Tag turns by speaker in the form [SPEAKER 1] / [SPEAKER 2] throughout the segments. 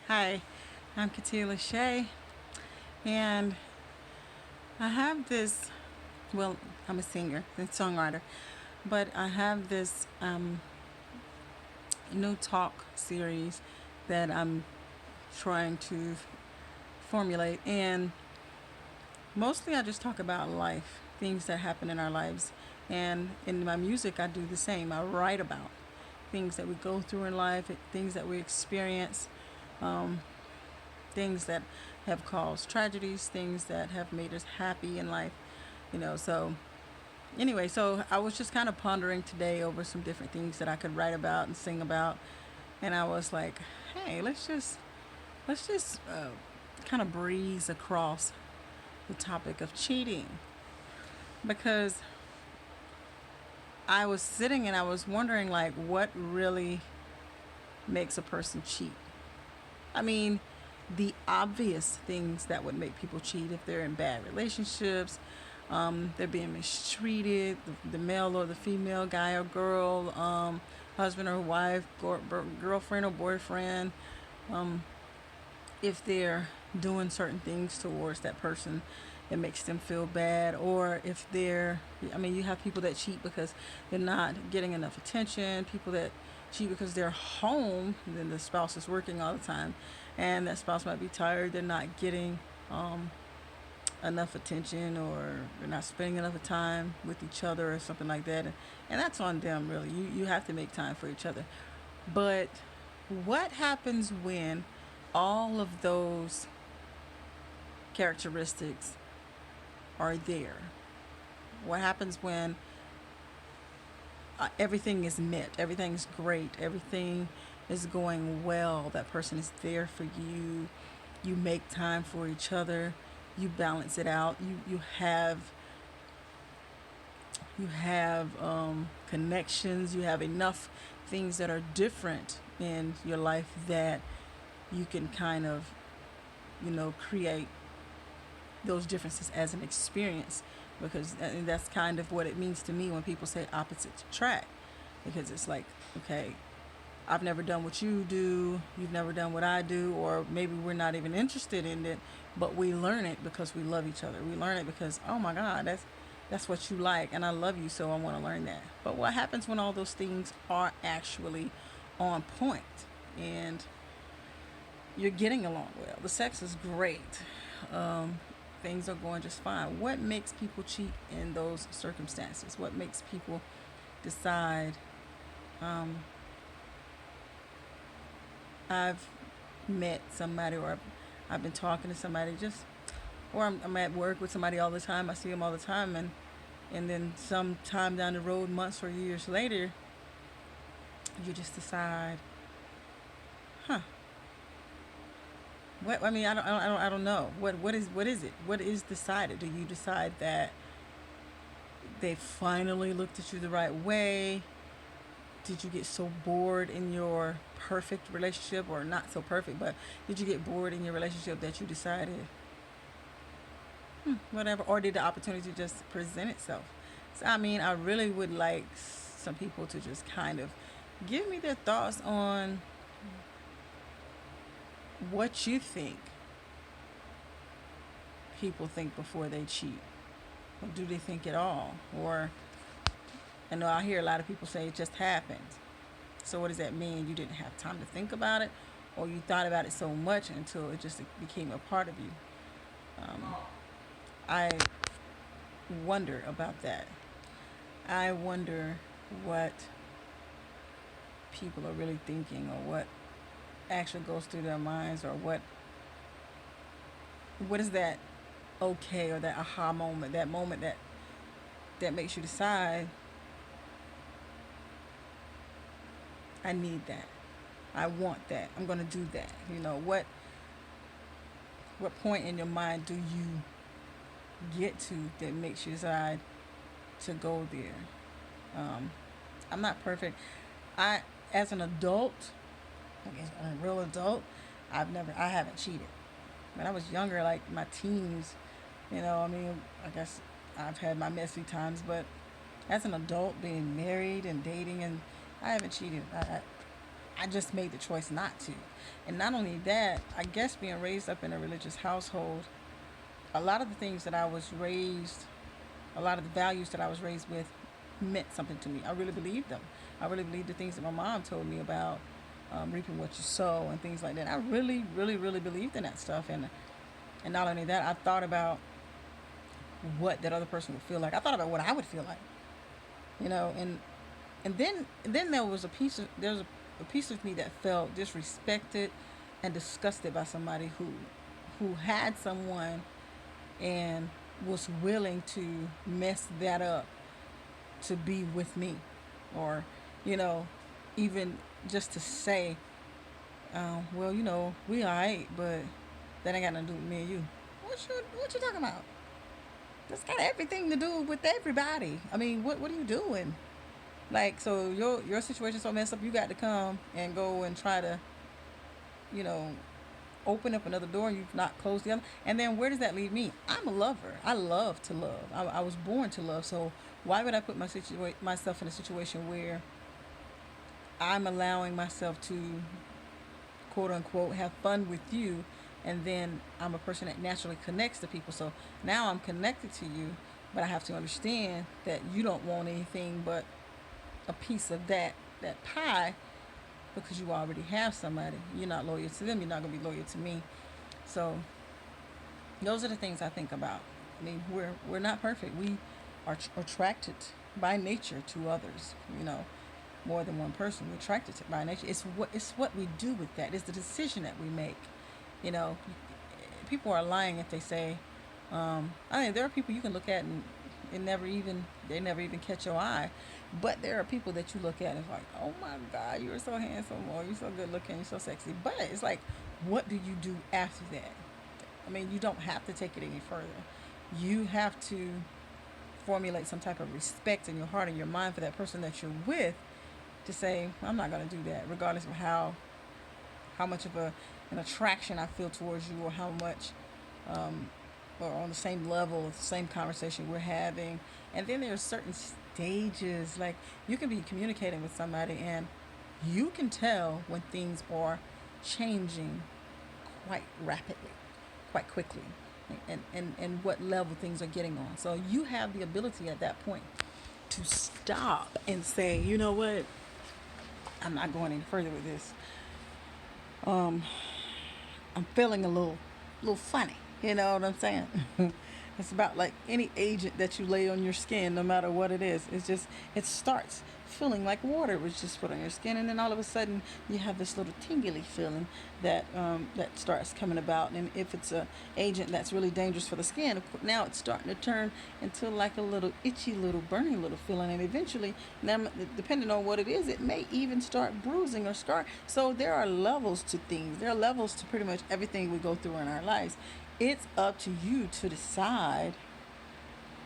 [SPEAKER 1] Hi, I'm Katia Shea, and I have this. Well, I'm a singer and songwriter, but I have this new talk series that I'm trying to formulate, and mostly I just talk about life, things that happen in our lives, and in my music I do the same. I write about things that we go through in life, things that we experience, things that have caused tragedies, things that have made us happy in life, so anyway, so I was just kind of pondering today over some different things that I could write about and sing about, and I was like, hey, let's just kind of breeze across the topic of cheating, because I was sitting and I was wondering, like, what really makes a person cheat. I mean, the obvious things that would make people cheat: if they're in bad relationships, they're being mistreated, the male or the female, guy or girl, husband or wife, girlfriend or boyfriend, if they're doing certain things towards that person that makes them feel bad, or if they're, I mean, you have people that cheat because they're not getting enough attention, people that cheat because they're home and then the spouse is working all the time, and that spouse might be tired, they're not getting enough attention, or they're not spending enough time with each other or something like that, and that's on them. Really, you have to make time for each other. But what happens when all of those characteristics are there? What happens when everything is met, everything's great, everything is going well, that person is there for you, you make time for each other, you balance it out, you have connections, you have enough things that are different in your life that you can kind of, create those differences as an experience, because that's kind of what it means to me when people say opposites attract, because it's like, okay, I've never done what you do, you've never done what I do, or maybe we're not even interested in it, but we learn it because we love each other. We learn it because, oh my God, that's what you like, and I love you, so I want to learn that. But what happens when all those things are actually on point and you're getting along well? The sex is great. Um, Things are going just fine. What makes people cheat in those circumstances? What makes people decide, um, I've met somebody, or I've been talking to somebody, just, or I'm at work with somebody all the time. I see them all the time, and then some time down the road, months or years later, you just decide, huh? What, I mean, I don't know. What is it? What is decided? Do you decide that they finally looked at you the right way? Did you get so bored in your perfect relationship, or not so perfect, but did you get bored in your relationship that you decided, whatever, or did the opportunity just present itself? So, I mean, I really would like some people to just kind of give me their thoughts on what you think people think before they cheat. Or do they think at all? Or, I know I hear a lot of people say it just happened. So what does that mean? You didn't have time to think about it, or you thought about it so much until it just became a part of you? Um, I wonder about that. I wonder what people are really thinking, or what actually goes through their minds, or what is that okay, or that aha moment, that moment that makes you decide, I need that, I want that, I'm gonna do that. What point in your mind do you get to that makes you decide to go there? I'm not perfect. I, as an adult, like a real adult, I haven't cheated. When I was younger, like my teens, I mean, I guess I've had my messy times, but as an adult, being married and dating, and I haven't cheated. I just made the choice not to. And not only that, I guess being raised up in a religious household, a lot of the things that I was raised, a lot of the values that I was raised with meant something to me. I really believed them. I really believed the things that my mom told me about reaping what you sow and things like that. I really, really, really believed in that stuff. And not only that, I thought about what that other person would feel like. I thought about what I would feel like, you know. And then there was a piece of me that felt disrespected and disgusted by somebody who had someone and was willing to mess that up to be with me, or you know, even just to say, well, we alright, but that ain't got nothing to do with me and you. What you talking about? That's got everything to do with everybody. I mean, what are you doing? Like, so your situation's so messed up, you got to come and go and try to, you know, open up another door and you've not closed the other. And then where does that leave me? I'm a lover. I love to love. I was born to love. So why would I put myself in a situation where I'm allowing myself to, quote unquote, have fun with you, and then I'm a person that naturally connects to people. So now I'm connected to you, but I have to understand that you don't want anything but a piece of that pie, because you already have somebody. You're not loyal to them. You're not gonna be loyal to me. So those are the things I think about. I mean, we're not perfect. We are attracted by nature to others. More than one person. We're attracted to by nature. It's what we do with that. It's the decision that we make. You know, people are lying if they say, I mean, there are people you can look at and they never even catch your eye. But there are people that you look at and it's like, oh my God, you're so handsome, or you're so good looking, you're so sexy. But it's like, what do you do after that? I mean, you don't have to take it any further. You have to formulate some type of respect in your heart and your mind for that person that you're with, to say, I'm not going to do that, regardless of how much of an attraction I feel towards you, or how much, or on the same level, the same conversation we're having. And then there's certain stages, like you can be communicating with somebody and you can tell when things are changing quite rapidly, quite quickly, and what level things are getting on. So you have the ability at that point to stop and say, you know what, I'm not going any further with this. Um, I'm feeling a little funny. You know what I'm saying? It's about like any agent that you lay on your skin, no matter what it is. It starts feeling like water was just put on your skin, and then all of a sudden you have this little tingly feeling that starts coming about. And if it's a agent that's really dangerous for the skin, now it's starting to turn into like a little itchy, little burning, little feeling, and eventually, now depending on what it is, it may even start bruising or scar. So there are levels to things. There are levels to pretty much everything we go through in our lives. It's up to you to decide,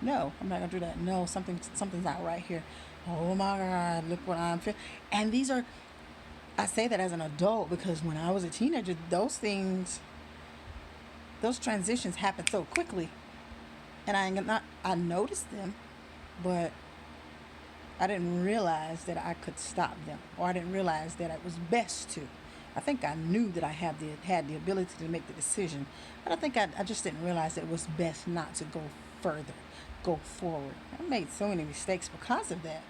[SPEAKER 1] no, I'm not gonna do that. No, something's not right here. Oh my God, look what I'm feeling. And I say that as an adult, because when I was a teenager, those transitions happened so quickly, and I noticed them, but I didn't realize that I could stop them, or I didn't realize that it was best to. I think I knew that I had the ability to make the decision, but I think I just didn't realize that it was best not to go further, go forward. I made so many mistakes because of that.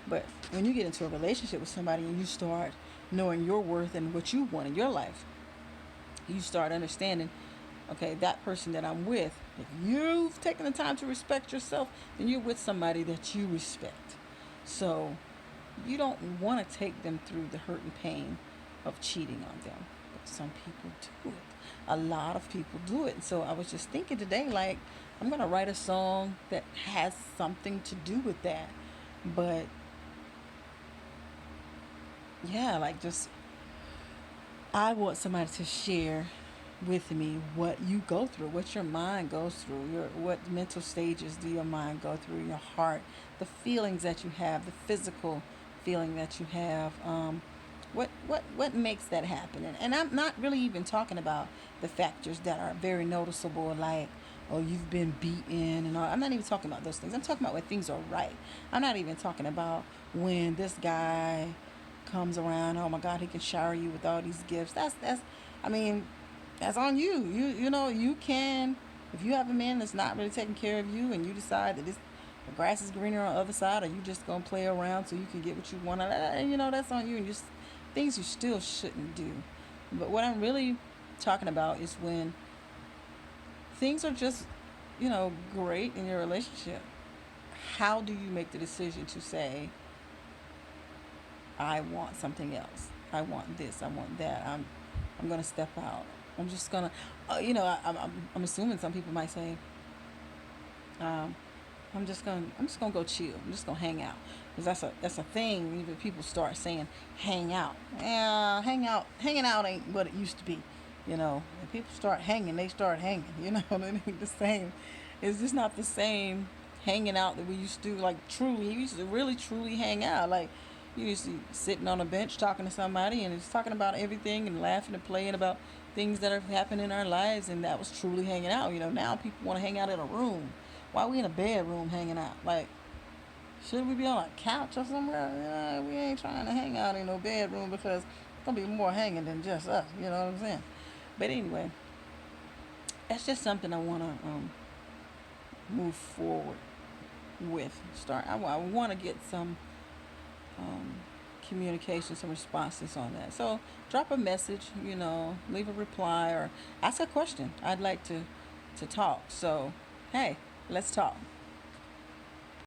[SPEAKER 1] But when you get into a relationship with somebody and you start knowing your worth and what you want in your life, you start understanding, okay, that person that I'm with, if you've taken the time to respect yourself, then you're with somebody that you respect. So you don't want to take them through the hurt and pain of cheating on them. But some people do it. A lot of people do it. And so I was just thinking today, like, I'm going to write a song that has something to do with that. But yeah, like, just, I want somebody to share with me what you go through, what your mind goes through, what mental stages do your mind go through, your heart, the feelings that you have, the physical feeling that you have, what makes that happen. And I'm not really even talking about the factors that are very noticeable, like, oh, you've been beaten and all. I'm not even talking about those things. I'm talking about when things are right. I'm not even talking about when this guy comes around, oh my God, he can shower you with all these gifts. I mean, that's on you. You know, you can, if you have a man that's not really taking care of you, and you decide that the grass is greener on the other side, or you just gonna play around so you can get what you want. You know, that's on you, and just things you still shouldn't do. But what I'm really talking about is when things are just, great in your relationship. How do you make the decision to say, I want something else. I want this. I want that. I'm gonna step out. I'm just gonna, I'm assuming some people might say, um, I'm just gonna go chill. I'm just gonna hang out, because that's a thing. Even people start saying, hang out. Yeah, hanging out ain't what it used to be. When people start hanging, they start hanging. It ain't the same. It's just not the same hanging out that we used to do. Like truly, we used to really truly hang out. Like you used to sitting on a bench talking to somebody and just talking about everything and laughing and playing about things that have happened in our lives, and that was truly hanging out. Now people want to hang out in a room. Why we in a bedroom hanging out? Like, should we be on a couch or somewhere? We ain't trying to hang out in no bedroom, because it's gonna be more hanging than just us. You know what I'm saying? But anyway, that's just something I wanna move forward with. I want to get some um, communication, some responses on that. So drop a message, leave a reply, or ask a question. I'd like to talk. So hey, let's talk.